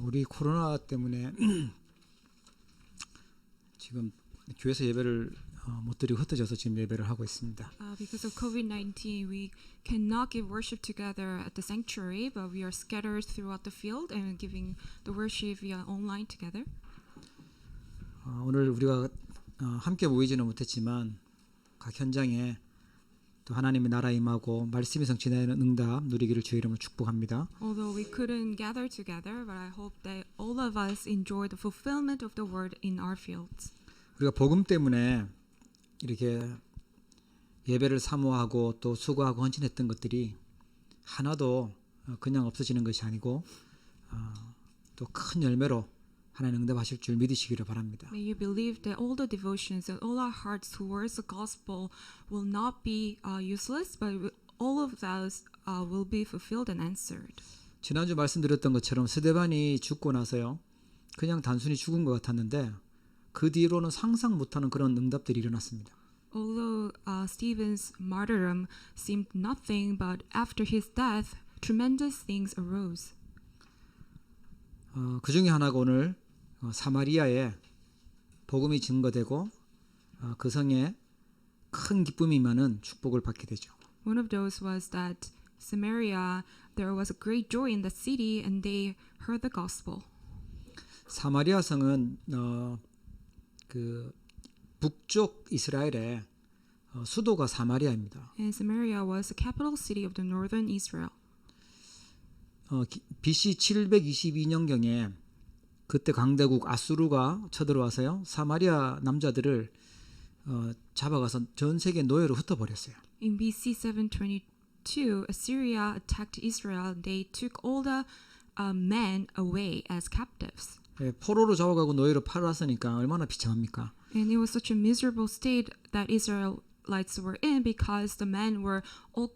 우리 코로나 때문에 지금 교회에서 예배를 못 드리고 흩어져서 지금 예배를 하고 있습니다. Because of COVID-19, we cannot give worship together at the sanctuary, but we are scattered throughout the field and giving the worship via online together. 오늘 우리가 함께 모이지는 못했지만 각 현장에 또 하나님의 나라 임하고 말씀이 성취되는 응답 누리기를 주의 이름으로 축복합니다. Although we couldn't gather together, but I hope that all of us enjoy the fulfillment of the word in our fields. 우리가 복음 때문에 이렇게 예배를 사모하고 또 수고하고 헌신했던 것들이 하나도 그냥 없어지는 것이 아니고 또 큰 열매로 하나님 응답하실 줄 믿으시기를 바랍니다. May you believe that all the devotions and all our hearts towards the gospel will not be useless, but all of those will be fulfilled and answered. 지난주 말씀드렸던 것처럼 스데반이 죽고 나서요, 그냥 단순히 죽은 것 같았는데 그 뒤로는 상상 못하는 그런 응답들이 일어났습니다. Although Stephen's martyrdom seemed nothing, but after his death, tremendous things arose. 그 중에 하나가 오늘 사마리아에 복음이 증거되고 그 성에 큰 기쁨이 임하는 축복을 받게 되죠. One of those was that Samaria, there was a great joy in the city, and they heard the gospel. 사마리아 성은 그 북쪽 이스라엘의 수도가 사마리아입니다. And Samaria was the capital city of the northern Israel. BC 722년경에 그때 강대국 아수르가 쳐들어와서요, 사마리아 남자들을 잡아가서 전 세계 노예로 흩어버렸어요. In BC 722, Assyria attacked Israel. They took all the men away as captives. 포로로 잡아가고 노예로 팔았으니까 얼마나 비참합니까? And it was such a miserable state that Israelites were in because the men were all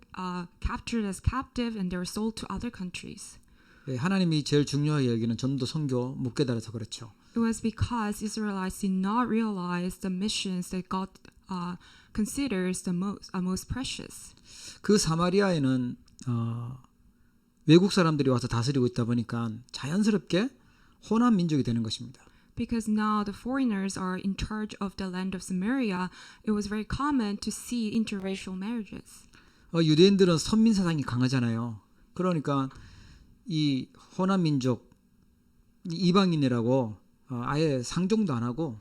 captured as captive and they were sold to other countries. 하나님이 제일 중요하게 여기는 전도 선교 못 깨달아서 그렇죠. It was because Israelites did not realize the missions that God considers the most precious. 그 사마리아에는 외국 사람들이 와서 다스리고 있다 보니까 자연스럽게 호남 민족이 되는 것입니다. Because now the foreigners are in charge of the land of Samaria, it was very common to see interracial marriages. 유대인들은 선민 사상이 강하잖아요. 그러니까 이 호남 민족 이방인이라고 아예 상종도 안 하고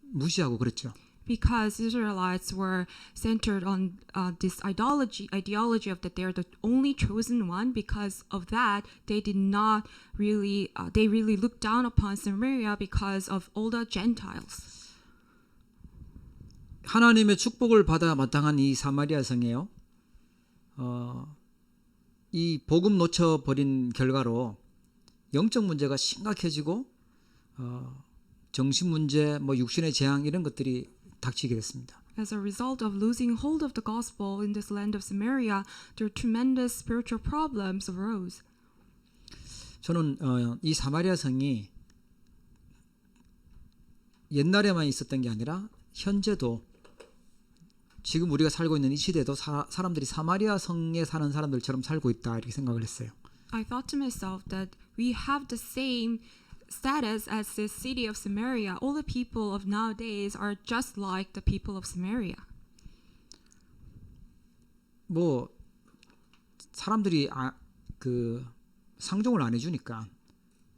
무시하고 그랬죠. Because Israelites were centered on this ideology of that they're the only chosen one. Because of that, they did not really, they really looked down upon Samaria because of all the Gentiles. 하나님의 축복을 받아 마땅한 이 사마리아 성에요, 이 복음 놓쳐버린 결과로 영적 문제가 심각해지고 정신 문제, 육신의 재앙 이런 것들이 닥치게 됐습니다. As a result of losing hold of the gospel in this land of Samaria, there tremendous spiritual problems arose. 저는 이 사마리아 성이 옛날에만 있었던 게 아니라 현재도 지금 우리가 살고 있는 이 시대도 사람들이 사마리아 성에 사는 사람들처럼 살고 있다 이렇게 생각을 했어요. I thought to myself that we have the same status as the city of Samaria. All the people of nowadays are just like the people of Samaria. 사람들이 그 상종을 안 해주니까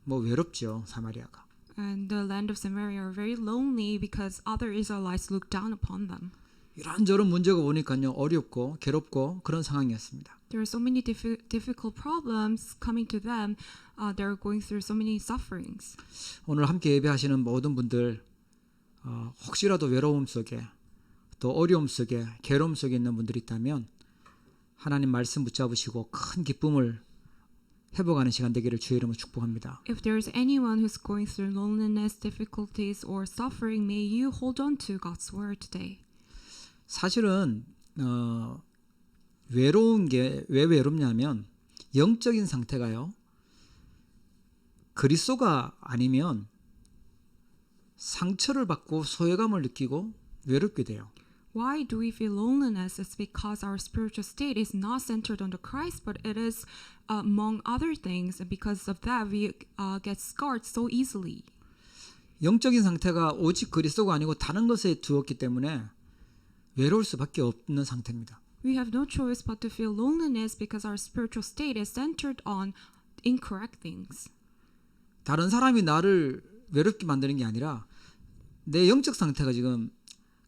외롭죠, 사마리아가. And the land of Samaria are very lonely because other Israelites look down upon them. 이런저런 문제가 오니까요, 어렵고 괴롭고 그런 상황이었습니다. There are so many difficult problems coming to them. They're going through so many sufferings. 오늘 함께 예배하시는 모든 분들 혹시라도 외로움 속에 또 어려움 속에 괴로움 속에 있는 분들이 있다면 하나님 말씀 붙잡으시고 큰 기쁨을 회복하는 시간 되기를 주의 이름으로 축복합니다. If there's anyone who's going through loneliness, difficulties, or suffering, may you hold on to God's word today. 사실은 외로운 게 왜 외롭냐면 영적인 상태가요, 그리스도가 아니면 상처를 받고 소외감을 느끼고 외롭게 돼요. Why do we feel loneliness? It's because our spiritual state is not centered on the Christ, but it is among other things. And because of that, we get scarred so easily. 영적인 상태가 오직 그리스도가 아니고 다른 것에 두었기 때문에 외로울 수밖에 없는 상태입니다. We have no choice but to feel loneliness because our spiritual state is centered on incorrect things. 다른 사람이 나를 외롭게 만드는 게 아니라 내 영적 상태가 지금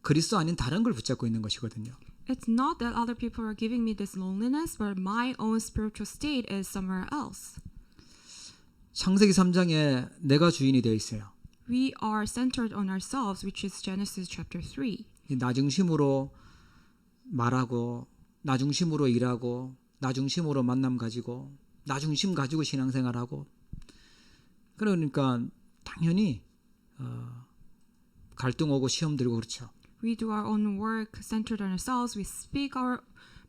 그리스도 아닌 다른 걸 붙잡고 있는 것이거든요. It's not that other people are giving me this loneliness, but my own spiritual state is somewhere else. 창세기 3장에 내가 주인이 되어 있어요. We are centered on ourselves, which is Genesis chapter 3. 나 중심으로 말하고 나 중심으로 일하고 나 중심으로 만남 가지고 나 중심 가지고 신앙생활하고 그러니까 당연히 갈등 오고 시험 들고 그렇죠. We do our own work centered on ourselves. We speak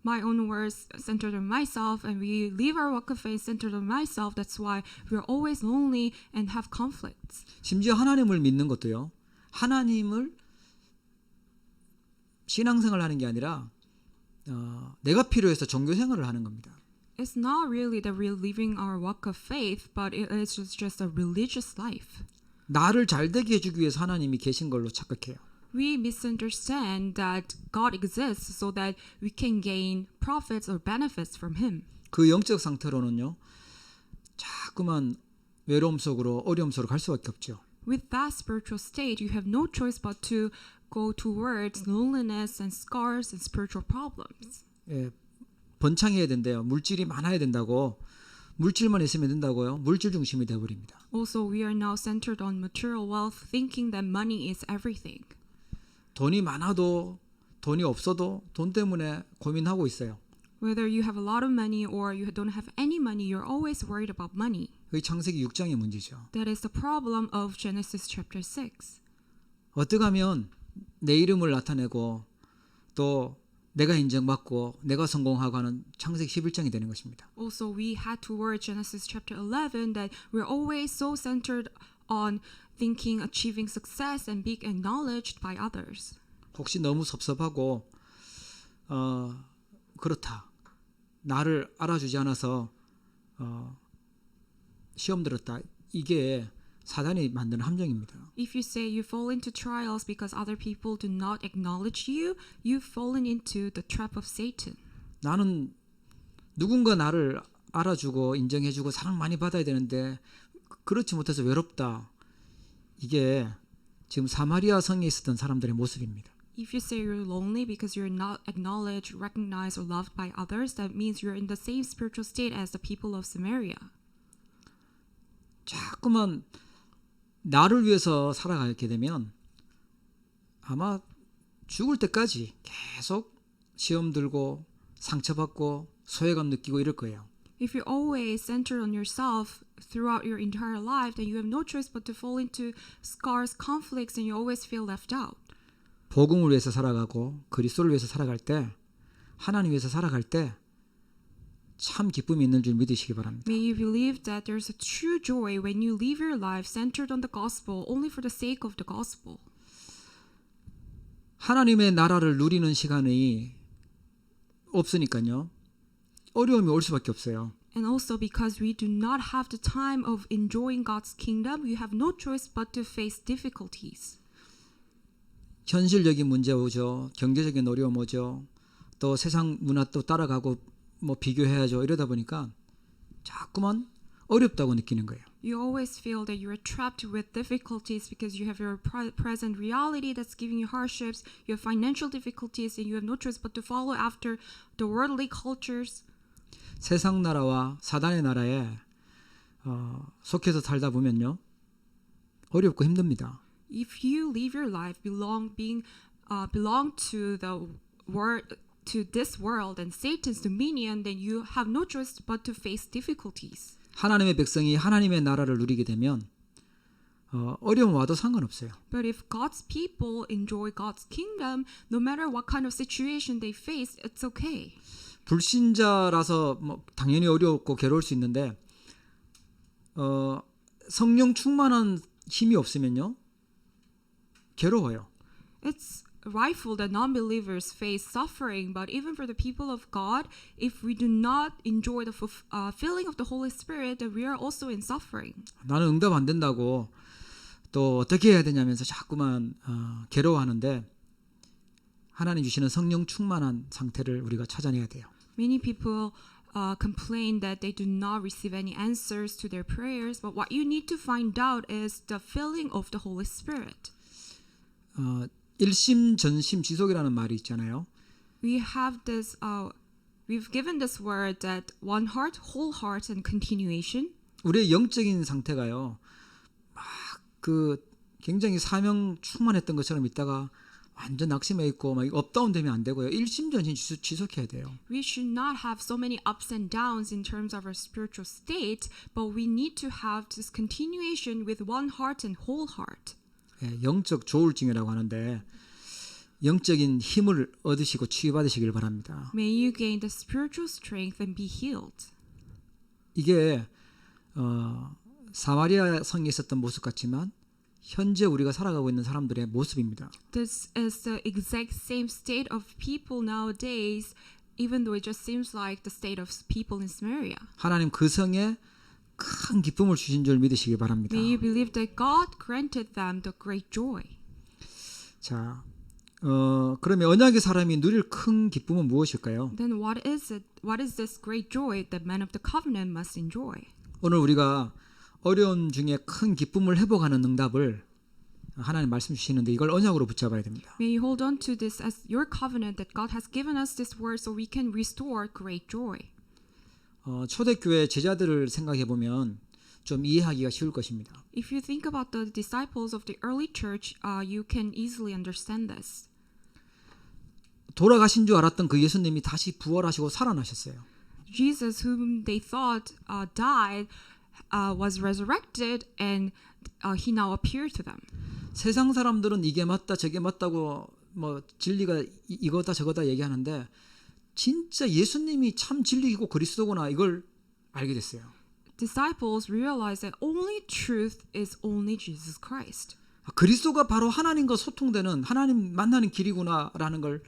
my own words centered on myself, and we live our walk of faith centered on myself. That's why we're always lonely and have conflicts. 심지어 하나님을 믿는 것도요. 하나님을 신앙생활을 하는 게 아니라 내가 필요해서 종교생활을 하는 겁니다. It's not really that we're living our walk of faith, but it is just a religious life. 나를 잘되게 해주기 위해서 하나님이 계신 걸로 착각해요. We misunderstand that God exists so that we can gain profits or benefits from Him. 그 영적 상태로는요. 자꾸만 외로움 속으로 어려움 속으로 갈 수밖에 없죠. With that spiritual state, you have no choice but to go towards loneliness and scars and spiritual problems. 예, 번창해야 된대요. 물질이 많아야 된다고. 물질만 있으면 된다고요. 물질 중심이 되어버립니다. Also, we are now centered on material wealth, thinking that money is everything. 돈이 많아도 돈이 없어도 돈 때문에 고민하고 있어요. Whether you have a lot of money or you don't have any money, you're always worried about money. 그게 창세기 6장의 문제죠. That is the problem of Genesis chapter 6. 어떻게 하면 내 이름을 나타내고 또 내가 인정받고 내가 성공하고 하는 창세기 11장이 되는 것입니다. Also, we had toward Genesis chapter 11 that we're always so centered on thinking achieving success and being acknowledged by others. 혹시 너무 섭섭하고 그렇다. 나를 알아주지 않아서 시험 들었다. 이게 사단이 만드는 함정입니다. If you say you fall into trials because other people do not acknowledge you, you've fallen into the trap of Satan. 나는 누군가 나를 알아주고 인정해주고 사랑 많이 받아야 되는데 그렇지 못해서 외롭다. 이게 지금 사마리아 성에 있었던 사람들의 모습입니다. If you say you're lonely because you're not acknowledged, recognized, or loved by others, that means you're in the same spiritual state as the people of Samaria. 자꾸만 나를 위해서 살아가게 되면 아마 죽을 때까지 계속 시험 들고 상처받고 소외감 느끼고 이럴 거예요. If you always center on yourself throughout your entire life, then you have no choice but to fall into scars, conflicts, and you always feel left out. 복음을 위해서 살아가고 그리스도를 위해서 살아갈 때 하나님 위해서 살아갈 때 참 기쁨이 있는 줄 믿으시기 바랍니다. May you believe that there's a true joy when you live your life centered on the gospel only for the sake of the gospel. 하나님의 나라를 누리는 시간이 없으니까요. 어려움이 올 수밖에 없어요. And also because we do not have the time of enjoying God's kingdom, you have no choice but to face difficulties. 현실적인 문제 오죠. 경제적인 어려움 오죠. 또 세상 문화 또 따라가고 뭐 비교해야죠. 이러다 보니까 자꾸만 어렵다고 느끼는 거예요. You always feel that you are trapped with difficulties because you have your present reality that's giving you hardships, you have financial difficulties, and you have no choice but to follow after the worldly cultures. 세상 나라와 사단의 나라에 속해서 살다 보면요. 어렵고 힘듭니다. If you live your life belong to the world, to this world and Satan's dominion, then you have no choice but to face difficulties. 하나님의 백성이 하나님의 나라를 누리게 되면 어려움 와도 상관없어요. But if God's people enjoy God's kingdom, no matter what kind of situation they face, it's okay. 불신자라서 뭐 당연히 어렵고 괴로울 수 있는데 성령 충만한 힘이 없으면요. 괴로워요. It's rightful that non-believers face suffering, but even for the people of God, if we do not enjoy the filling of the Holy Spirit, then we are also in suffering. 나는 응답 안 된다고 또 어떻게 해야 되냐면서 자꾸만 괴로워하는데 하나님 주시는 성령 충만한 상태를 우리가 찾아내야 돼요. Many people complain that they do not receive any answers to their prayers, but what you need to find out is the filling of the Holy Spirit. 일심전심 지속이라는 말이 있잖아요. We have this. We've given this word that one heart, whole heart, and continuation. 우리의 영적인 상태가요. 막 그 굉장히 사명 충만했던 것처럼 있다가 완전 낙심해 있고 막 업다운 되면 안 되고요. 일심전심 지속해야 돼요. We should not have so many ups and downs in terms of our spiritual state, but we need to have this continuation with one heart and whole heart. 예, 영적 조울증이라고 하는데 영적인 힘을 얻으시고 치유받으시길 바랍니다. May you gain the spiritual strength and be healed. 이게 사마리아 성에 있었던 모습 같지만 현재 우리가 살아가고 있는 사람들의 모습입니다. This is the exact same state of people nowadays, even though it just seems like the state of people in Samaria. 하나님 그 성에 큰 기쁨을 주신 줄 믿으시기 바랍니다. May you believe that God granted them the great joy. 자, 그러면 언약의 사람이 누릴 큰 기쁨은 무엇일까요? Then what is it? What is this great joy that men of the covenant must enjoy? 오늘 우리가 어려움 중에 큰 기쁨을 회복하는 응답을 하나님 말씀 주시는데 이걸 언약으로 붙잡아야 됩니다. May you hold on to this as your covenant that God has given us this word so we can restore great joy. 초대교회 제자들을 생각해 보면 좀 이해하기가 쉬울 것입니다. If you think about the disciples of the early church, you can easily understand this. 돌아가신 줄 알았던 그 예수님이 다시 부활하시고 살아나셨어요. Jesus, whom they thought died, was resurrected, and he now appeared to them. 세상 사람들은 이게 맞다 저게 맞다고 뭐 진리가 이거다 저거다 얘기하는데 진짜 예수님이 참 진리이고 그리스도구나 이걸 알게 됐어요. Disciples realized that only truth is only Jesus Christ. 그리스도가 바로 하나님과 소통되는 하나님 만나는 길이구나라는 걸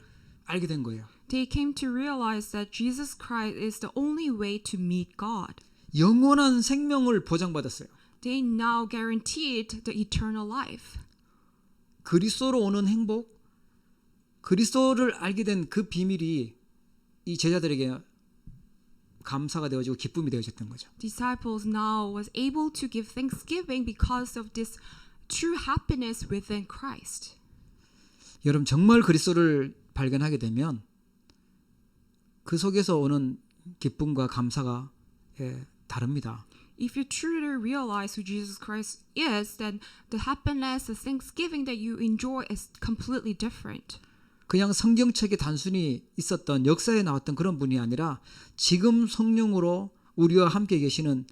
알게 된 거예요. They came to realize that Jesus Christ is the only way to meet God. 영원한 생명을 보장받았어요. They now guaranteed the eternal life. 그리스도로 오는 행복, 그리스도를 알게 된 그 비밀이 이 제자들에게 감사가 되어지고 기쁨이 되어졌던 거죠. Disciples now was able to give thanksgiving because of this true happiness within Christ. 여러분 정말 그리스도를 발견하게 되면 그 속에서 오는 기쁨과 감사가 다릅니다. If you truly realize who Jesus Christ is, then the happiness, the thanksgiving that you enjoy is completely different. 그냥 성경책에 단순히 있었던 역사에 나왔던 그런 분이 아니라 지금 성령으로 우리와 함께 계시는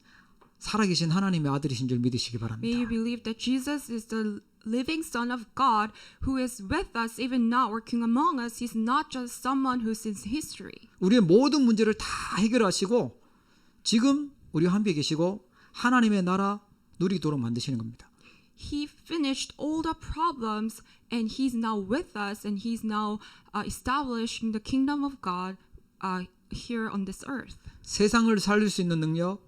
살아계신 하나님의 아들이신 줄 믿으시기 May 바랍니다. you believe that Jesus is the living Son of God who is with us even now working among us. He's not just someone who's in history. 우리의 모든 문제를 다 해결하시고 지금 우리와 함께 계시고 하나님의 나라 누리도록 만드시는 겁니다. He finished all the problems and he's now with us and he's now establishing the kingdom of God here on this earth. 세상을 살릴 수 있는 능력,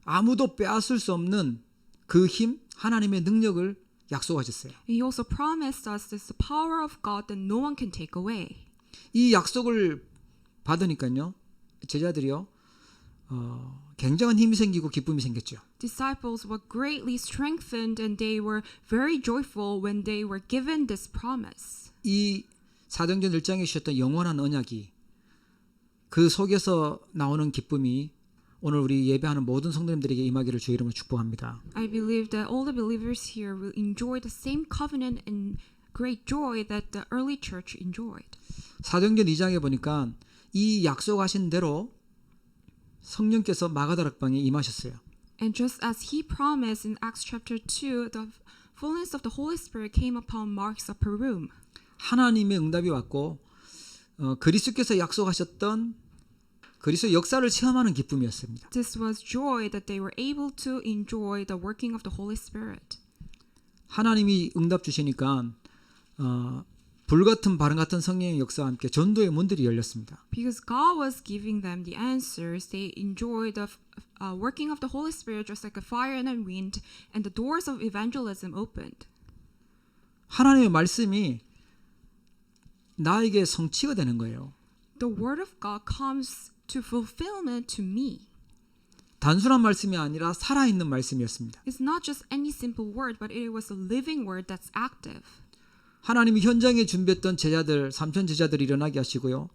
아무도 빼앗을 수 없는 그 힘, 하나님의 능력을 약속하셨어요. And he also promised us this the power of God that no one can take away. 이 약속을 받으니까요, 제자들이요, 굉장한 힘이 생기고 기쁨이 생겼죠. Disciples were greatly strengthened and they were very joyful when they were given this promise. 이 사도행전 1장에 주셨던 영원한 언약이 그 속에서 나오는 기쁨이 오늘 우리 예배하는 모든 성도님들에게 임하기를 주의 이름으로 축복합니다. I believe that all the believers here will enjoy the same covenant and great joy that the early church enjoyed. 사도행전 2장에 보니까 이 약속하신 대로 성령께서 마가다락방에 임하셨어요. And just as he promised in Acts chapter 2, the fullness of the Holy Spirit came upon Mark's upper room. 하나님의 응답이 왔고 그리스도께서 약속하셨던 그리스도 역사를 체험하는 기쁨이었습니다. This was joy that they were able to enjoy the working of the Holy Spirit. 하나님이 응답 주시니까 불같은 바람 같은 성령의 역사와 함께 전도의 문들이 열렸습니다. Because God was giving them the answers, they enjoyed the working of the Holy Spirit just like a fire and a wind, and the doors of evangelism opened. 하나님의 말씀이 나에게 성취가 되는 거예요. The word of God comes to fulfillment to me. 단순한 말씀이 아니라 살아있는 말씀이었습니다. It's not just any simple word, but it was a living word that's active. 하나님이 현장에 준비했던 제자들, 3천 제자들이 일어나게 하시고요.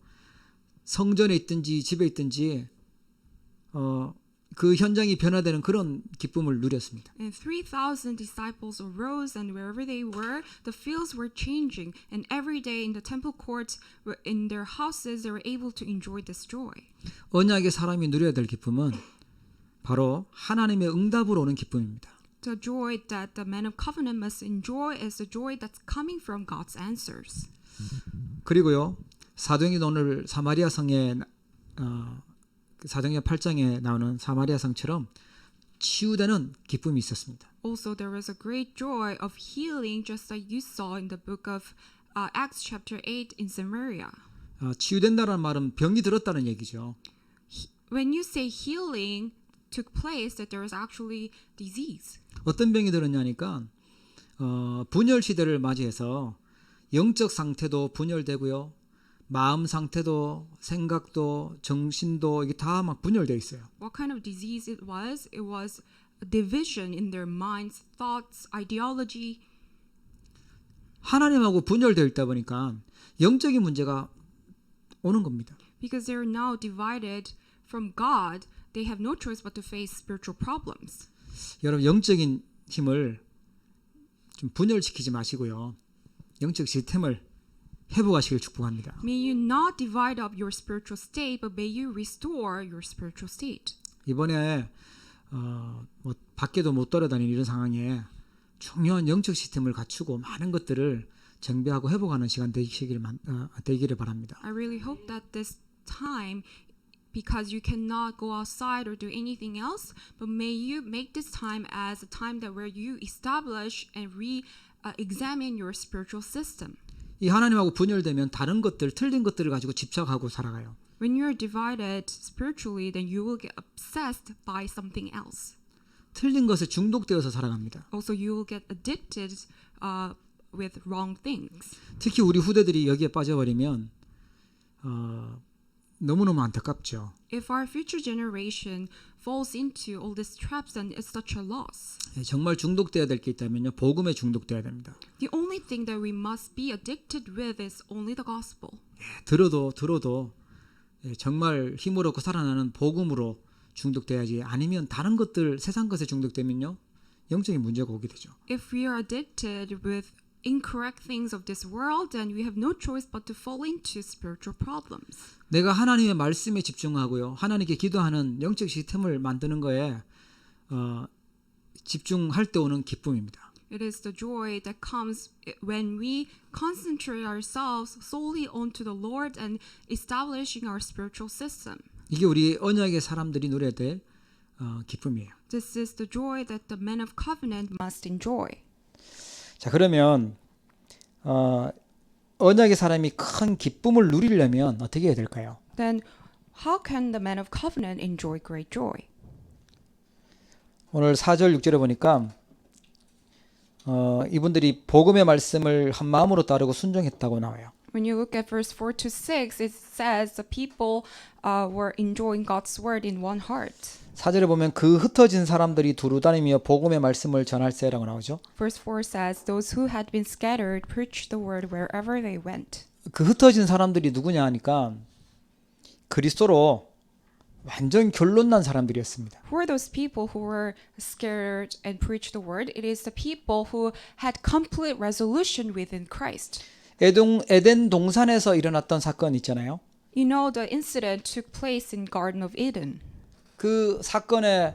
성전에 있든지 집에 있든지 그 현장이 변화되는 그런 기쁨을 누렸습니다. And 3,000 disciples arose, and wherever they were, the fields were changing. And every day in the temple courts, in their houses, they were able to enjoy this joy. 언약의 사람이 누려야 될 기쁨은 바로 하나님의 응답으로 오는 기쁨입니다. The joy that the man of covenant must enjoy is the joy that's coming from God's answers. 그리고요, 사도행전 오늘 사마리아 성에 사도행전 8장에 나오는 사마리아 성처럼 치유되는 기쁨이 있었습니다. Also, there was a great joy of healing, just like you saw in the book of Acts chapter 8 in Samaria. 치유된다는 말은 병이 들었다는 얘기죠. When you say healing took place, that there was actually disease. 어떤 병이 들었냐니까 분열 시대를 맞이해서 영적 상태도 분열되고요. 마음 상태도 생각도 정신도 이게 다 막 분열되어 있어요. What kind of disease it was? It was a division in their minds, thoughts, ideology. 하나님하고 분열되어 있다 보니까 영적인 문제가 오는 겁니다. Because they're now divided from God, they have no choice but to face spiritual problems. 여러분 영적인 힘을 좀 분열시키지 마시고요. 영적 시스템을 회복하시길 축복합니다. May you not divide up your spiritual state, but may you restore your spiritual state. 이번에 뭐 밖에도 못 돌아다니는 이런 상황에 중요한 영적 시스템을 갖추고 많은 것들을 정비하고 회복하는 시간 되기를 바랍니다. I really hope that this time, because you cannot go outside or do anything else, but may you make this time as a time that where you establish and examine your spiritual system. 이 하나님하고 분열되면 다른 것들, 틀린 것들을 가지고 집착하고 살아가요. When you're divided spiritually, then you will get obsessed by something else. 틀린 것에 중독되어서 살아갑니다. Also, you will get addicted with wrong things. 특히 우리 후대들이 여기에 빠져버리면 너무너무 안타깝죠. If our future generation falls into all these traps, then it's such a loss. 정말 중독돼야 될 게 있다면요, 복음에 중독돼야 됩니다. The only thing that we must be addicted with is only the gospel. 들어도 정말 힘을 얻고 살아나는 복음으로 중독돼야지, 아니면 다른 것들, 세상 것에 중독되면요, 영적인 문제가 오게 되죠. If we are addicted with incorrect things of this world, then we have no choice but to fall into spiritual problems. 내가 하나님의 말씀에 집중하고요, 하나님께 기도하는 영적 시스템을 만드는 거에 집중할 때 오는 기쁨입니다. It is the joy that comes when we concentrate ourselves solely onto the Lord and establishing our spiritual system. 이게 우리 언약의 사람들이 누려야 될 기쁨이에요. This is the joy that the men of covenant must enjoy. 자, 그러면 언약의 사람이 큰 기쁨을 누리려면 어떻게 해야 될까요? Then how can the men of covenant enjoy great joy? 오늘 4절 6절에 보니까 이분들이 복음의 말씀을 한 마음으로 따르고 순종했다고 나와요. When you look at verse 4 to 6, it says the people were enjoying God's word in one heart. 4절에 보면 그 흩어진 사람들이 두루 다니며 복음의 말씀을 전할세라고 나오죠. Verse 4 says, those who had been scattered preached the word wherever they went. 그 흩어진 사람들이 누구냐 하니까 그리스도로 완전 결론난 사람들이었습니다. Who are those people who were scattered and preached the word? It is the people who had complete resolution within Christ. 에덴 동산에서 일어났던 사건 있잖아요. You know, the incident took place in Garden of Eden. 그 사건을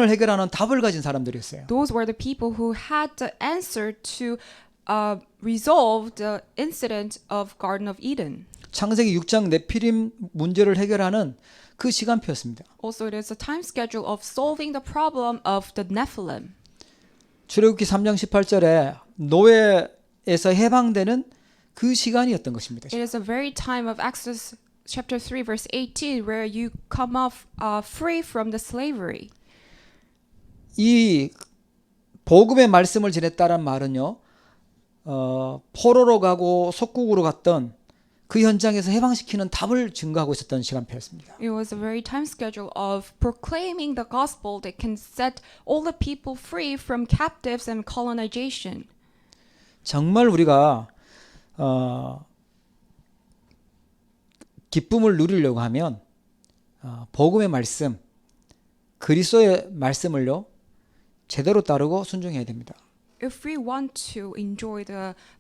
해결하는 답을 가진 사람들이었어요. Those were the people who had the answer to resolve the incident of Garden of Eden. 창세기 6장 네피림 문제를 해결하는 그 시간표였습니다. Also, it is a time schedule of solving the problem of the Nephilim. 출애굽기 3장 18절에 노예에서 해방되는 그 시간이었던 것입니다. It is a very time of Exodus chapter 3 verse 18 where you come off free from the slavery. 이 복음의 말씀을 전했다는 말은요, 포로로 가고 속국으로 갔던 그 현장에서 해방시키는 답을 증거하고 있었던 시간표였습니다. It was a very time schedule of proclaiming the gospel that can set all the people free from captives and colonization. 정말 우리가 기쁨을 누리려고 하면 복음의 말씀, 그리스도의 말씀을요 제대로 따르고 순종해야 됩니다. If we want to enjoy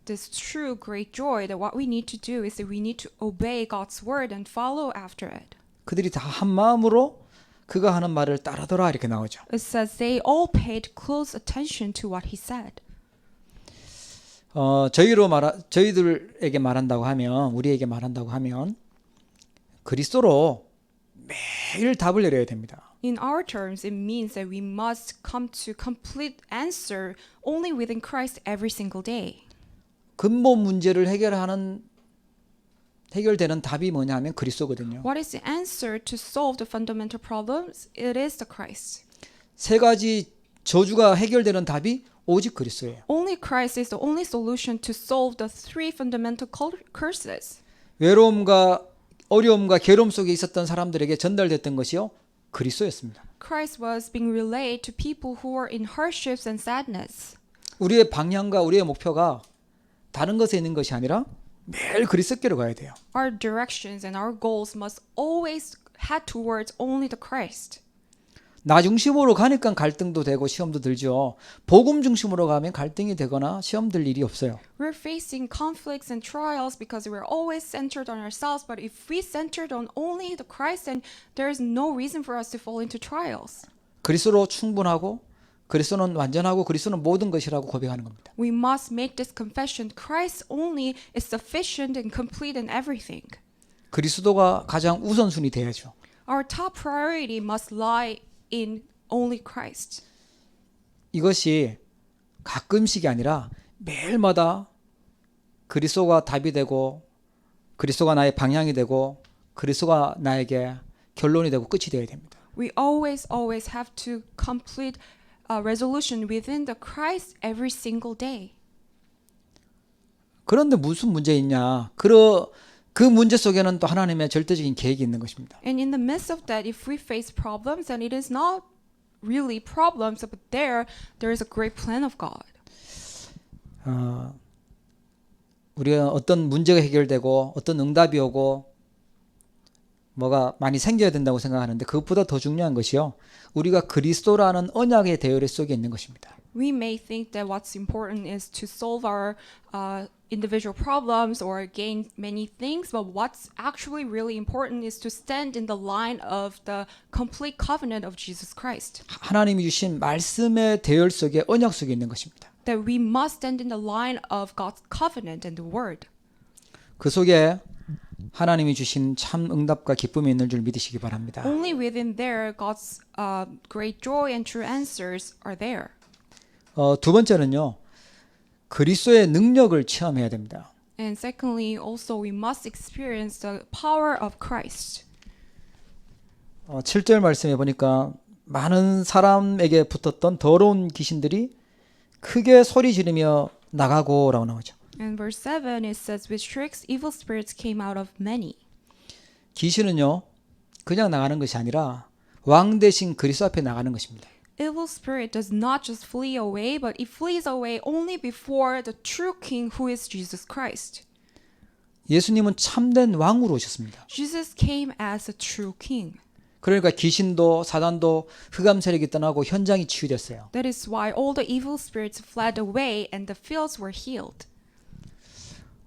this true great joy, then what we need to do is that we need to obey God's word and follow after it. 그들이 다 한 마음으로 그가 하는 말을 따르더라 이렇게 나오죠. It says they all paid close attention to what he said. 저희들에게 말한다고 하면, 우리에게 말한다고 하면 그리스도로 매일 답을 내려야 됩니다. In our terms, it means that we must come to complete answer only within Christ every single day. 근본 문제를 해결되는 답이 뭐냐면 그리스도거든요. What is the answer to solve the fundamental problems? It is the Christ. 세 가지 저주가 해결되는 답이 오직 그리스도예요. Only Christ is the only solution to solve the three fundamental curses. 외로움과 어려움과 괴로움 속에 있었던 사람들에게 전달됐던 것이요 그리스도였습니다. Christ was being relayed to people who were in hardships and sadness. 우리의 방향과 우리의 목표가 다른 것에 있는 것이 아니라 매일 그리스도께로 가야 돼요. Our directions and our goals must always head towards only the Christ. 나 중심으로 가니까 갈등도 되고 시험도 들죠. 복음 중심으로 가면 갈등이 되거나 시험 들 일이 없어요. We're facing conflicts and trials because we're always centered on ourselves. But if we centered on only the Christ, then there is no reason for us to fall into trials. 그리스도로 충분하고 그리스도는 완전하고 그리스도는 모든 것이라고 고백하는 겁니다. We must make this confession. Christ only is sufficient and complete in everything. 그리스도가 가장 우선순위 돼야죠. Our top priority must lie in only Christ. 이것이 가끔씩이 아니라 매일마다 그리스도가 답이 되고 그리스도가 나의 방향이 되고 그리스도가 나에게 결론이 되고 끝이 되어야 됩니다. We always have to complete a resolution within the Christ every single day. 그런데 무슨 문제 있냐? 그 문제 속에는 또 하나님의 절대적인 계획이 있는 것입니다. And in the midst of that, if we face problems, then it is not really problems, but there is a great plan of God. 우리가 어떤 문제가 해결되고 어떤 응답이 오고 뭐가 많이 생겨야 된다고 생각하는데 그것보다 더 중요한 것이요. 우리가 그리스도라는 언약의 대열에 속에 있는 것입니다. We may think that what's important is to solve our individual problems or gain many things, but what's actually really important is to stand in the line of the complete covenant of Jesus Christ. 하나님이 주신 말씀의 대열 속에 언약 속에 있는 것입니다. That we must stand in the line of God's covenant and the word. 그 속에 하나님이 주신 참 응답과 기쁨이 있는 줄 믿으시기 바랍니다. Only within there, God's great joy and true answers are there. 두 번째는요. 그리스도의 능력을 체험해야 됩니다. And secondly, also we must experience the power of Christ. 7절 말씀에 보니까 많은 사람에게 붙었던 더러운 귀신들이 크게 소리 지르며 나가고라고 나오죠. In verse 7 it says, with shrieks evil spirits came out of many. 귀신은요. 그냥 나가는 것이 아니라 왕 대신 그리스도 앞에 나가는 것입니다. Evil spirit does not just flee away, but it flees away only before the true king who is Jesus Christ. 예수님은 참된 왕으로 오셨습니다. Jesus came as a true king. 그러니까 귀신도 사단도 흑암 세력이 떠나고 현장이 치유됐어요. That is why all the evil spirits fled away and the fields were healed.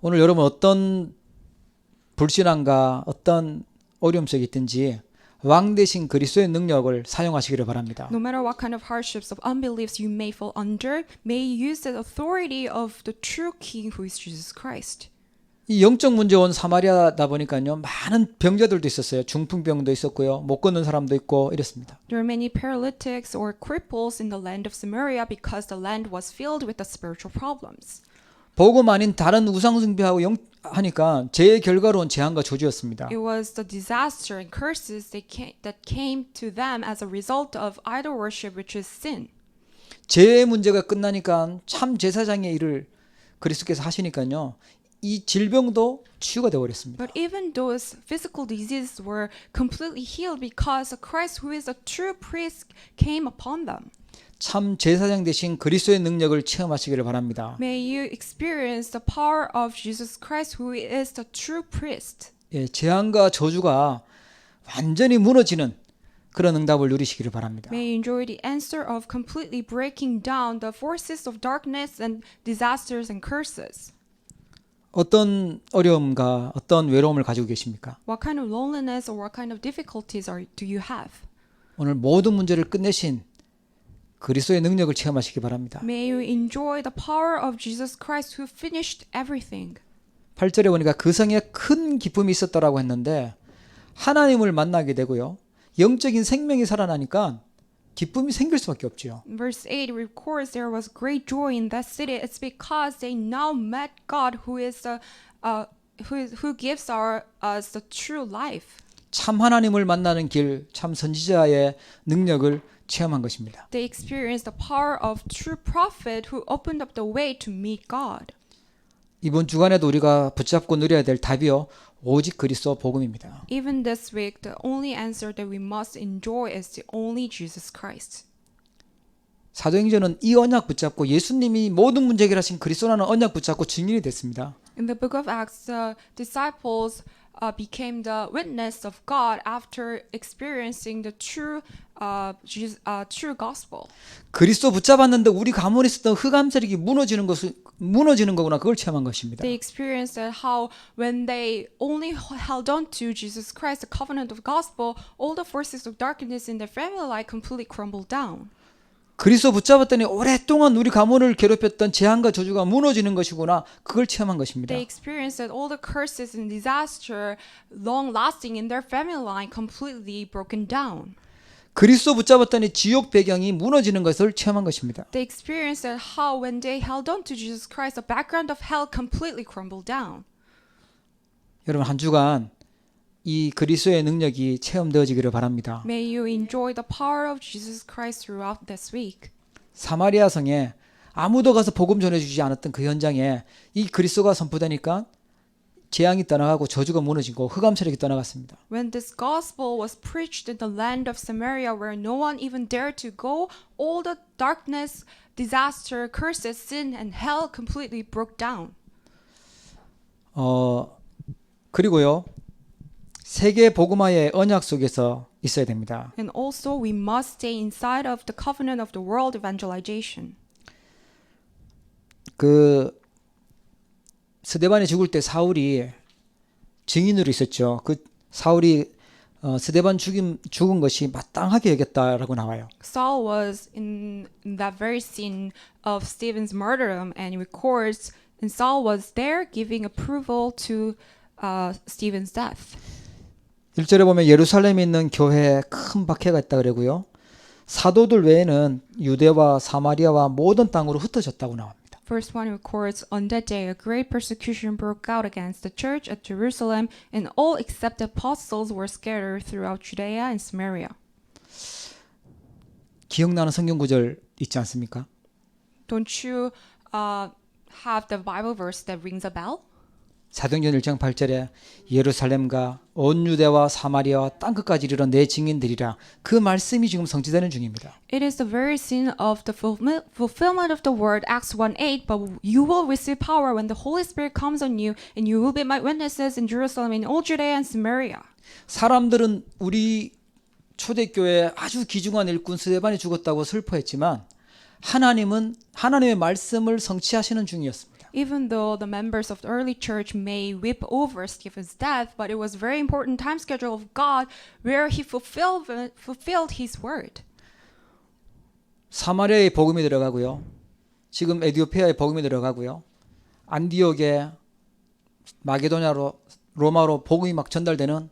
오늘 여러분 어떤 불신앙과 어떤 어려움 속에 있든지 왕 대신 그리스도의 능력을 사용하시기를 바랍니다. No matter what kind of hardships of unbeliefs you may fall under, may you use the authority of the true king who is Jesus Christ. 이 영적 문제 온 사마리아다 보니까요. 많은 병자들도 있었어요. 중풍병도 있었고요. 못 걷는 사람도 있고 이랬습니다. There are many paralytics or cripples in the land of Samaria because the land was filled with the spiritual problems. 복음 아닌 다른 우상 숭배하고 하니까 제 결과로는 재앙과 저주였습니다. It was the disaster and curses that came to them as a result of idol worship, which is sin. 제 문제가 끝나니까 참 제사장의 일을 그리스도께서 하시니까요. 이 질병도 치유가 되어 버렸습니다. But even those physical diseases were completely healed because Christ, who is a true priest, came upon them. 참 제사장 대신 그리스도의 능력을 체험하시기를 바랍니다. May you experience the power of Jesus Christ, who is the true priest. 예, 재앙과 저주가 완전히 무너지는 그런 응답을 누리시기를 바랍니다. May you enjoy the answer of completely breaking down the forces of darkness and disasters and curses. 어떤 어려움과 어떤 외로움을 가지고 계십니까? What kind of loneliness or what kind of difficulties do you have? 오늘 모든 문제를 끝내신 그리스도의 능력을 체험하시기 바랍니다. May you enjoy the power of Jesus Christ, who finished everything. 8절에 보니까 그 성에 큰 기쁨이 있었다라고 했는데 하나님을 만나게 되고요. 영적인 생명이 살아나니까 기쁨이 생길 수밖에 없지요. Verse 8 records there was great joy in that city. It's because they now met God, who is who gives us the true life. 참 하나님을 만나는 길, 참 선지자의 능력을 체험한 것입니다. They experienced the power of true prophet, who opened up the way to meet God. 이번 주간에도 우리가 붙잡고 누려야 될 답이요. 오직 그리스도 복음입니다. Even this week, the only answer that we must enjoy is the only Jesus Christ. 사도행전은 이 언약 붙잡고 예수님이 모든 문제 해결하신 그리스도라는 언약 붙잡고 증인이 됐습니다. In the book of Acts, the disciples became the witness of God after experiencing the true gospel. 그리스도 붙잡았는데 우리 가문에 있었던 흑암 세력이 무너지는 거구나. 그걸 체험한 것입니다. They experienced that how when they only held on to Jesus Christ, the covenant of gospel, all the forces of darkness in their family life completely crumbled down. 그리스도 붙잡았더니 오랫동안 우리 가문을 괴롭혔던 재앙과 저주가 무너지는 것이구나. 그걸 체험한 것입니다. They experienced that all the curses and disaster long lasting in their family line completely broken down. 그리스도 붙잡았더니 지옥 배경이 무너지는 것을 체험한 것입니다. They experienced that how when they held on to Jesus Christ, the background of hell completely crumbled down. 여러분 한 주간 이 그리스도의 능력이 체험되어지기를 바랍니다. May you enjoy the power of Jesus Christ throughout this week. 사마리아 성에 아무도 가서 복음 전해주지 않았던 그 현장에 이 그리스도가 선포되니까 재앙이 떠나가고 저주가 무너지고 흑암 세력이 떠나갔습니다. When this gospel was preached in the land of Samaria, where no one even dared to go, all the darkness, disaster, curses, sin, and hell completely broke down. 그리고요. 세계 복음화의 언약 속에서 있어야 됩니다. And also, we must stay inside of the covenant of the world evangelization. 그 스데반이 죽을 때 사울이 증인으로 있었죠. 그 사울이 스데반 죽은 것이 마땅하게 여겼다라고 나와요. Saul was in that very scene of Stephen's martyrdom, and it records, and Saul was there giving approval to Stephen's death. 1절에 보면 예루살렘에 있는 교회에 큰 박해가 있다 그러고요. 사도들 외에는 유대와 사마리아와 모든 땅으로 흩어졌다고 나옵니다. Verse 1 records, on that day a great persecution broke out against the church at Jerusalem, and all except the apostles were scattered throughout Judea and Samaria. 기억나는 성경 구절 있지 않습니까? Don't you have the Bible verse that rings a bell? 사도행전 1장 8절에 예루살렘과 온 유대와 사마리아와 땅끝까지 이르러 내 증인들이라 그 말씀이 지금 성취되는 중입니다. It is the very scene of the fulfillment of the word, Acts 1:8. But you will receive power when the Holy Spirit comes on you, and you will be my witnesses in Jerusalem, in all Judea and Samaria. 사람들은 우리 초대교회 아주 귀중한 일꾼 스데반이 죽었다고 슬퍼했지만 하나님은 하나님의 말씀을 성취하시는 중이었습니다. Even though the members of the early church may weep over Stephen's death, but it was a very important time schedule of God where he fulfilled his word. 사마리아에 복음이 들어가고요. 지금 에티오피아에 복음이 들어가고요. 안디옥에 마게도냐로 로마로 복음이 막 전달되는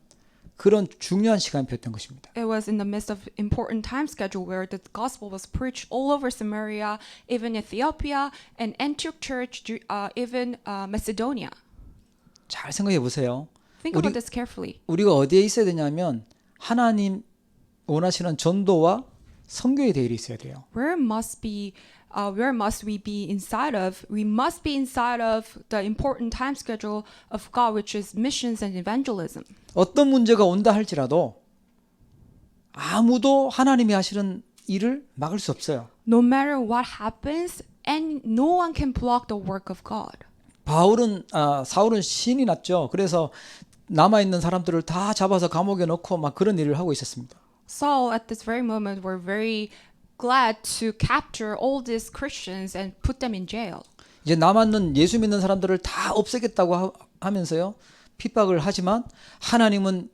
그런 중요한 시간표였던 것입니다. It was in the midst of important time schedule where the gospel was preached all over Samaria, even Ethiopia, and Antioch Church, even Macedonia. 잘 생각해 보세요. Think about this carefully. 우리가 어디에 있어야 되냐면 하나님 원하시는 전도와 선교의 대열이 있어야 돼요. Where must we be inside of? We must be inside of the important time schedule of God, which is missions and evangelism. 어떤 문제가 온다 할지라도 아무도 하나님이 하시는 일을 막을 수 없어요. No matter what happens, and no one can block the work of God. 사울은 신이 났죠. 그래서 남아 있는 사람들을 다 잡아서 감옥에 넣고 막 그런 일을 하고 있었습니다. Saul, at this very moment, were very glad to capture all these Christians and put them in jail. 이제 남았는 예수 믿는 사람들을 다 없애겠다고 하면서요. 핍박을 하지만 하나님은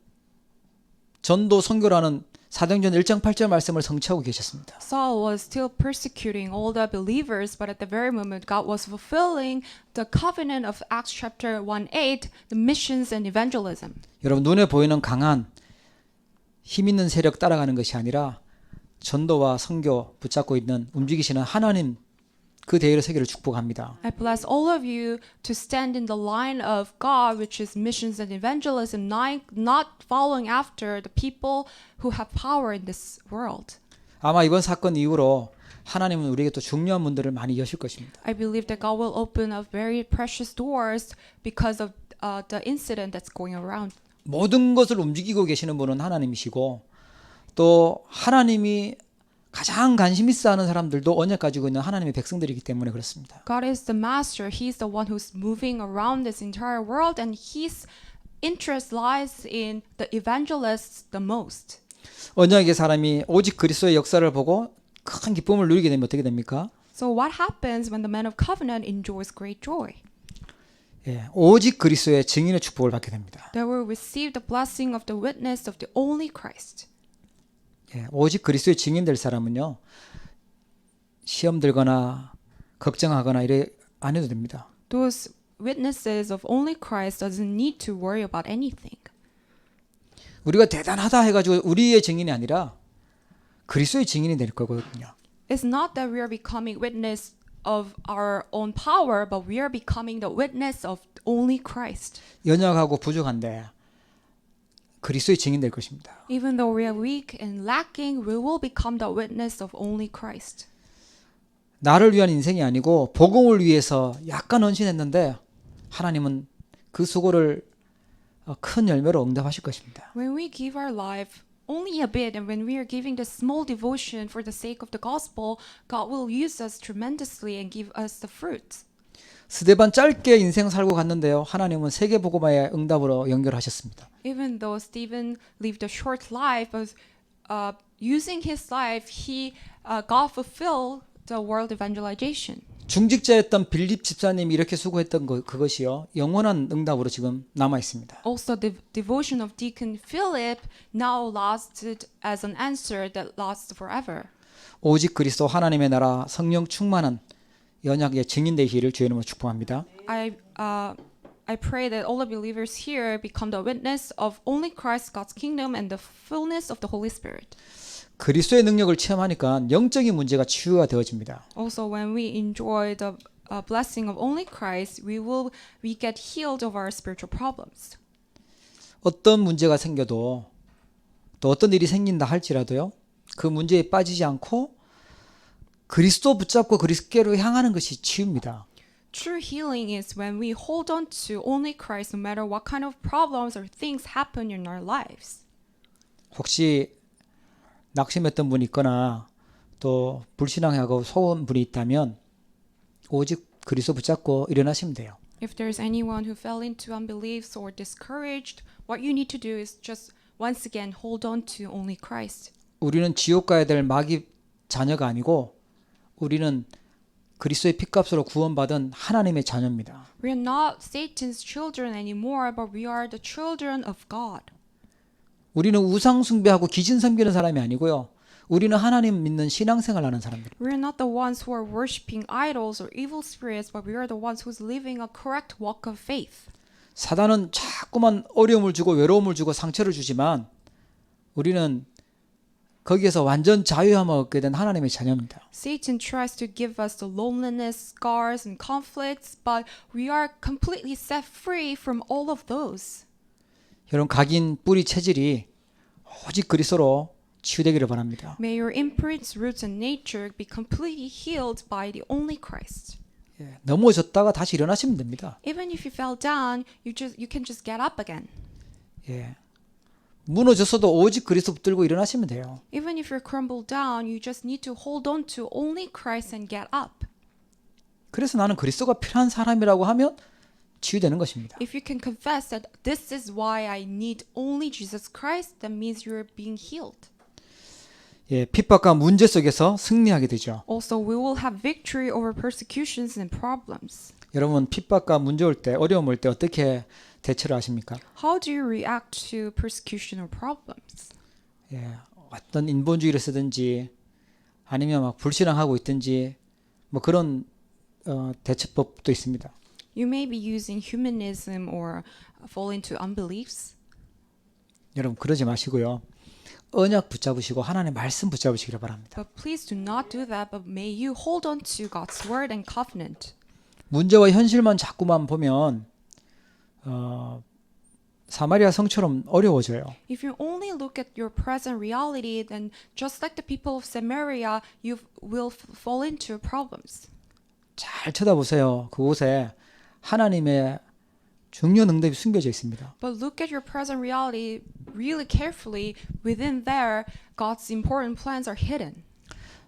전도 선교라는 사도행전 1장 8절 말씀을 성취하고 계셨습니다. Saul was still persecuting all the believers, but at the very moment God was fulfilling the covenant of Acts chapter 1:8, the missions and evangelism. 여러분 눈에 보이는 강한 힘 있는 세력 따라가는 것이 아니라 전도와 선교 붙잡고 있는 움직이시는 하나님 그 대열의 세계를 축복합니다. I bless all of you to stand in the line of God, which is missions and evangelism, not following after the people who have power in this world. 아마 이번 사건 이후로 하나님은 우리에게 또 중요한 문들을 많이 여실 것입니다. I believe that God will open up very precious doors because of the incident that's going around. 모든 것을 움직이고 계시는 분은 하나님이시고 또 하나님이 가장 관심 있어 하는 사람들도 언약 가지고 있는 하나님의 백성들이기 때문에 그렇습니다. God is the master. He's the one who's moving around this entire world, and his interest lies in the evangelists the most. 언약의 사람이 오직 그리스도의 역사를 보고 큰 기쁨을 누리게 되면 어떻게 됩니까? So what happens when the man of covenant enjoys great joy? 예, 오직 그리스도의 증인의 축복을 받게 됩니다. They will receive the blessing of the witness of the only Christ. 예, 오직 그리스도의 증인 될 사람은요. 시험 들거나 걱정하거나 이래 안 해도 됩니다. Those witnesses of only Christ doesn't need to worry about anything. 우리가 대단하다 해가지고 우리의 증인이 아니라 그리스도의 증인이 될 거거든요. It's not that we are becoming witness of our own power, but we are becoming the witness of only Christ. 연약하고 부족한데 그리스도의 증인 될 것입니다. Even though we are weak and lacking, we will become the witness of only Christ. 나를 위한 인생이 아니고 복음을 위해서 약간 헌신했는데 하나님은 그 수고를 큰 열매로 응답하실 것입니다. When we give our life only a bit, and when we are giving the small devotion for the sake of the gospel, God will use us tremendously and give us the fruit. 스데반 짧게 인생 살고 갔는데요. 하나님은 세계 복음화의 응답으로 연결하셨습니다. Even though Stephen lived a short life, but using his life, God fulfilled the world evangelization. 중직자였던 빌립 집사님이 이렇게 수고했던 그것이요. 영원한 응답으로 지금 남아 있습니다. Also, the devotion of Deacon Philip now lasted as an answer that lasts forever. 오직 그리스도 하나님의 나라 성령 충만한 연약의 증인 되시기를 주의 이름으로 축복합니다. I pray that all the believers here become the witness of only Christ, God's kingdom, and the fullness of the Holy Spirit. 그리스도의 능력을 체험하니까 영적인 문제가 치유가 되어집니다. Also, when we enjoy the blessing of only Christ, we get healed of our spiritual problems. 어떤 문제가 생겨도 또 어떤 일이 생긴다 할지라도요. 그 문제에 빠지지 않고 그리스도 붙잡고 그리스도께로 향하는 것이 치유입니다. True healing is when we hold on to only Christ no matter what kind of problems or things happen in our lives. 혹시 낙심했던 분이 있거나 또 불신앙하고 속은 분이 있다면 오직 그리스도 붙잡고 일어나시면 돼요. If there's anyone who fell into unbeliefs or discouraged, what you need to do is just once again hold on to only Christ. 우리는 지옥 가야 될 마귀 자녀가 아니고 우리는 그리스도의 피값으로 구원받은 하나님의 자녀입니다. We are not Satan's children anymore, but we are the children of God. 우리는 우상 숭배하고 기진 섬기는 사람이 아니고요. 우리는 하나님 믿는 신앙생활하는 사람들. We are not the ones who are worshiping idols or evil spirits, but we are the ones who's living a correct walk of faith. 사단은 자꾸만 어려움을 주고 외로움을 주고 상처를 주지만 우리는 거기에서 완전 자유함을 얻게 된 하나님의 자녀입니다. Satan tries to give us the loneliness, scars, and conflicts, but we are completely set free from all of those. 여러분 각인 뿌리 체질이 오직 그리스도로 치유되기를 바랍니다. May your imprints, roots, and nature be completely healed by the only Christ. 예, 넘어졌다가 다시 일어나시면 됩니다. Even if you fell down, you can just get up again. 예, 무너졌어도 오직 그리스도 붙들고 일어나시면 돼요. Even if you're crumbled down, you just need to hold on to only Christ and get up. 그래서 나는 그리스도가 필요한 사람이라고 하면 치유되는 것입니다. If you can confess that this is why I need only Jesus Christ, that means you're being healed. 예, 핍박과 문제 속에서 승리하게 되죠. Also, we will have victory over persecutions and problems. 여러분 핍박과 문제 올 때, 어려움 올 때 어떻게 대처를 하십니까? How do you react to persecution or problems? 예, 어떤 인본주의를 쓰든지 아니면 막 불신앙하고 있든지 뭐 그런 대처법도 있습니다. You may be using humanism or fall into unbeliefs. 여러분 그러지 마시고요. 언약 붙잡으시고 하나님의 말씀 붙잡으시기를 바랍니다. But please do not do that, but may you hold on to God's word and covenant. 문제와 현실만 자꾸만 보면 사마리아 성처럼 어려워져요. If you only look at your present reality, then just like the people of Samaria, you will fall into problems. 잘 쳐다보세요. 그곳에 하나님의 중요한 응답이 숨겨져 있습니다. But look at your present reality really carefully. Within there, God's important plans are hidden.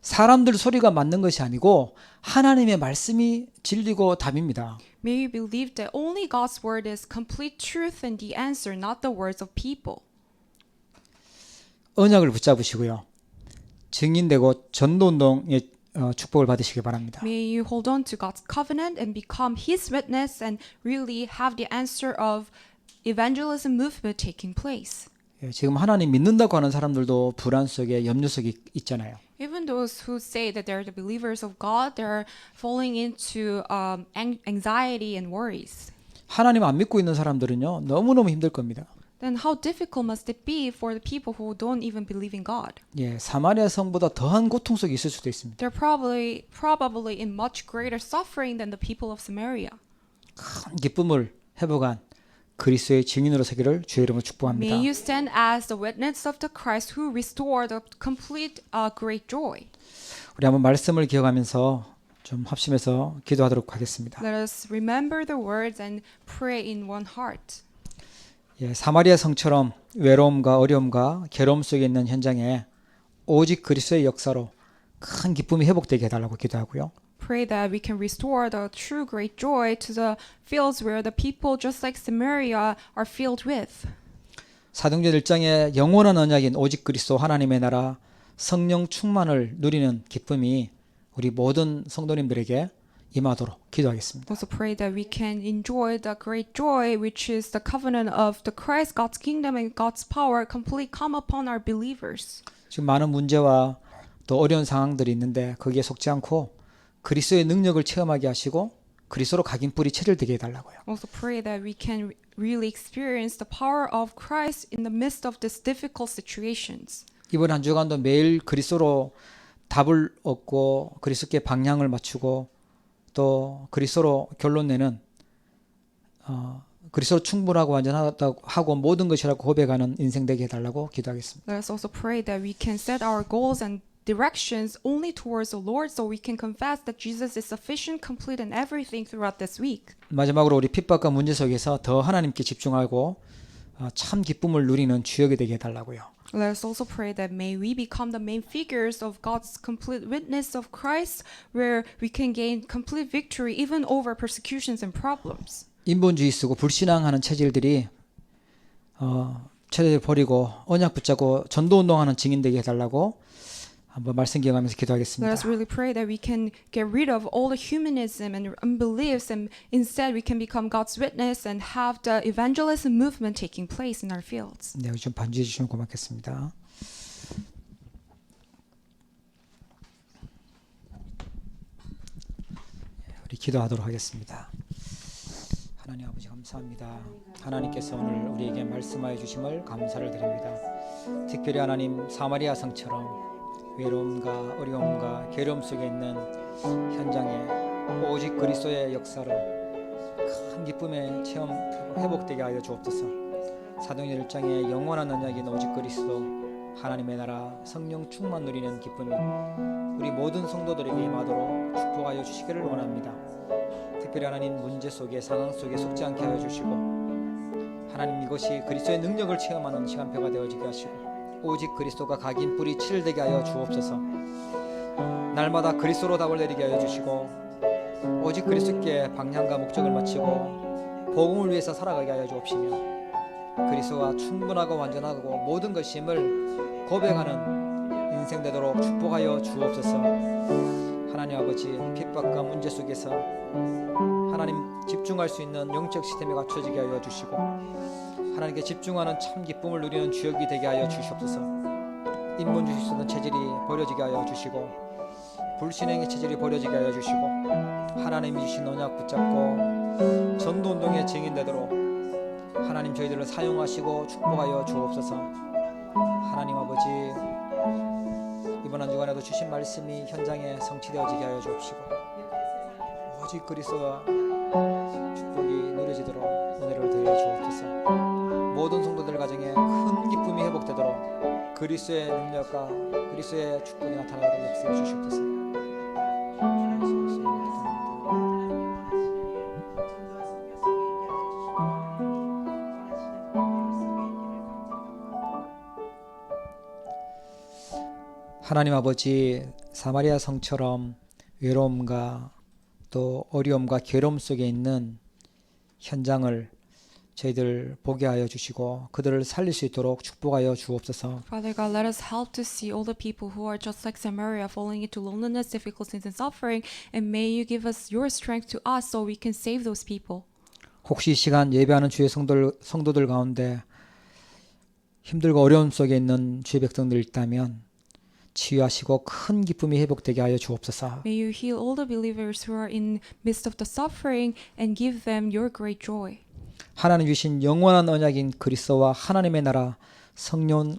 사람들 소리가 맞는 것이 아니고 하나님의 말씀이 진리고 답입니다. May you believe that only God's word is complete truth and the answer, not the words of people. 언약을 붙잡으시고요. 증인되고 전도운동의 축복을 받으시기 바랍니다. May you hold on to God's covenant and become His witness and really have the answer of evangelism movement taking place. 예, 지금 하나님 믿는다고 하는 사람들도 불안 속에 염려 속에 있잖아요. Even those who say that they're the believers of God, they're falling into anxiety and worries. 하나님 안 믿고 있는 사람들은요. 너무너무 힘들 겁니다. Then how difficult must it be for the people who don't even believe in God? 예, 사마리아 성보다 더한 고통 속에 있을 수도 있습니다. They're probably in much greater suffering than the people of Samaria. 큰 기쁨을 회복한 그리스도의 증인으로 서기를 주의 이름으로 축복합니다. May you stand as the witness of the Christ who restored the complete great joy. 우리 한번 말씀을 기억하면서 좀 합심해서 기도하도록 하겠습니다. Let us remember the words and pray in one heart. 예, 사마리아 성처럼 외로움과 어려움과 괴로움 속에 있는 현장에 오직 그리스도의 역사로 큰 기쁨이 회복되게 해달라고 기도하고요. Pray that we can restore the true great joy to the fields where the people just like Samaria are filled with. 사도행전 1장의 영원한 언약인 오직 그리스도 하나님의 나라 성령 충만을 누리는 기쁨이 우리 모든 성도님들에게 임하도록 기도하겠습니다. Also pray that we can enjoy the great joy which is the covenant of the Christ, God's kingdom and God's power completely come upon our believers. 지금 많은 문제와 또 어려운 상황들이 있는데 거기에 속지 않고 그리스도의 능력을 체험하게 하시고 그리스도로 각인 뿌리 체질되게 해달라고요. Also pray that we can really experience the power of Christ in the midst of these difficult situations. 이번 한 주간도 매일 그리스도로 답을 얻고 그리스도께 방향을 맞추고 또 그리스도로 결론 내는 그리스도로 충분하고 완전하다고 하고 모든 것이라고 고백하는 인생 되게 해달라고 기도하겠습니다. Let us also pray that we can set our goals and directions only towards the Lord so we can confess that Jesus is sufficient, complete in everything throughout this week. 마지막으로 우리 핍박과 문제 속에서 더 하나님께 집중하고 참 기쁨을 누리는 주역이 되게 해달라고요. Let us also pray that may we become the main figures of God's complete witness of Christ where we can gain complete victory even over persecutions and problems. 인본주의 쓰고 불신앙하는 체질들이 체질을 버리고 언약 붙잡고 전도운동하는 증인 되게 해달라고 한번 말씀 기억하면서 Let 기도하겠습니다. us really pray that we can get rid of all the humanism and unbeliefs and instead we can become God's witness and have the evangelism movement taking place in our fields. 네, 좀 반주해 주시면 고맙겠습니다. 우리 기도하도록 하겠습니다. 하나님 아버지 감사합니다. 하나님께서 오늘 우리에게 말씀하여 주심을 감사를 드립니다. 특별히 하나님 사마리아 성처럼 외로움과 어려움과 괴로움 속에 있는 현장에 오직 그리스도의 역사로 큰 기쁨의 체험 회복되게 하여 주옵소서. 사도행전 1장의 영원한 언약인 오직 그리스도 하나님의 나라 성령 충만 누리는 기쁨이 우리 모든 성도들에게 임하도록 축복하여 주시기를 원합니다. 특별히 하나님 문제 속에 상황 속에 속지 않게 하여 주시고 하나님 이것이 그리스도의 능력을 체험하는 시간표가 되어지게 하시고 오직 그리스도가 각인 뿌리 치를 되게 하여 주옵소서. 날마다 그리스도로 답을 내리게 하여 주시고 오직 그리스도께 방향과 목적을 마치고 복음을 위해서 살아가게 하여 주옵시며 그리스도가 충분하고 완전하고 모든 것임을 고백하는 인생 되도록 축복하여 주옵소서. 하나님 아버지 핍박과 문제 속에서 하나님 집중할 수 있는 영적 시스템이 갖춰지게 하여 주시고 하나님께 집중하는 참 기쁨을 누리는 주역이 되게 하여 주시옵소서. 인문 주실 수 있는 체질이 버려지게 하여 주시고 불신행의 체질이 버려지게 하여 주시고 하나님이 주신 언약 붙잡고 전도운동의 증인 되도록 하나님 저희들을 사용하시고 축복하여 주옵소서. 하나님 아버지 이번 한 주간에도 주신 말씀이 현장에 성취되어지게 하여 주옵시고 오직 그리스도와 축복이 누려지도록 은혜를 더해 주옵소서. 모든 성도들 가정에 큰 기쁨이 회복되도록 그리스도의 능력과 그리스도의 축복이 나타나도록 역사해 주시옵소서. 하나님 아버지 사마리아 성처럼 외로움과 또 어려움과 괴로움 속에 있는 현장을 저희들 보게 하여 주시고 그들을 살릴 수 있도록 축복하여 주옵소서. Father God, let us help to see all the people who are just like Samaria, falling into loneliness, difficulties, and suffering, and may you give us your strength to us so we can save those people. 혹시 이 시간 예배하는 주의 성도들 가운데 힘들고 어려움 속에 있는 주의 백성들 있다면 치유하시고 큰 기쁨이 회복되게 하여 주옵소서. May you heal all the believers who are in midst of the suffering and give them your great joy. 하나님 주신 영원한 언약인 그리스도와 하나님의 나라 성령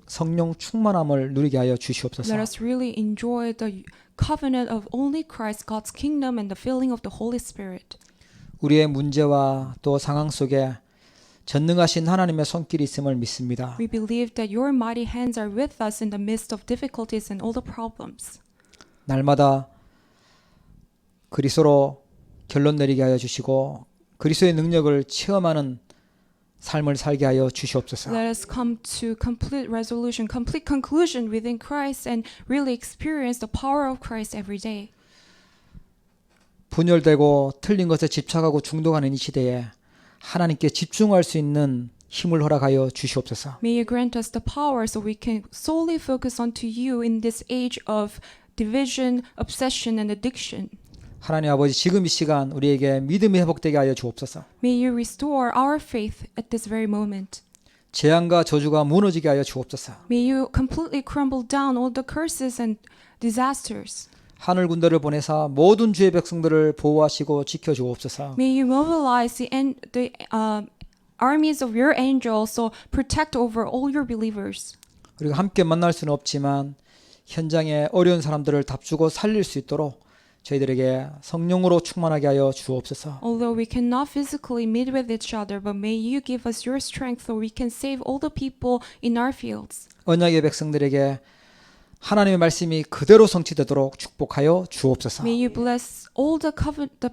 충만함을 누리게 하여 주시옵소서. Let us really enjoy the covenant of only Christ, God's kingdom, and the filling of the Holy Spirit. 우리의 문제와 또 상황 속에 전능하신 하나님의 손길이 있음을 믿습니다. We believe that your mighty hands are with us in the midst of difficulties and all the problems. 날마다 그리스도로 결론 내리게 하여 주시고 그리스도의 능력을 체험하는 삶을 살게 하여 주시옵소서. Let us come to complete resolution, complete conclusion within Christ and really experience the power of Christ every day. 분열되고 틀린 것에 집착하고 중독하는 이 시대에 하나님께 집중할 수 있는 힘을 허락하여 주시옵소서. May you grant us the power so we can solely focus onto you in this age of division, obsession, and addiction. 하나님 아버지 지금 이 시간 우리에게 믿음이 회복되게 하여 주옵소서. May you restore our faith at this very moment. 재앙과 저주가 무너지게 하여 주옵소서. May you completely crumble down all the curses and disasters. 하늘 군대를 보내사 모든 주의 백성들을 보호하시고 지켜 주옵소서. May you mobilize the armies of your angels so protect over all your believers. 우리가 함께 만날 수는 없지만 현장에 어려운 사람들을 답주고 살릴 수 있도록 저희들에게 성령으로 충만하게 하여 주옵소서. Although we cannot physically meet with each other, but may you give us your strength so we can save all the people in our fields. 언약의 백성들에게 하나님의 말씀이 그대로 성취되도록 축복하여 주옵소서. May you bless all the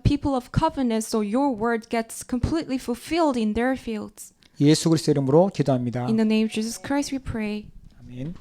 people of covenant so your word gets completely fulfilled in their fields. 예수 그리스도 이름으로 기도합니다. In the name of Jesus Christ we pray. 아멘.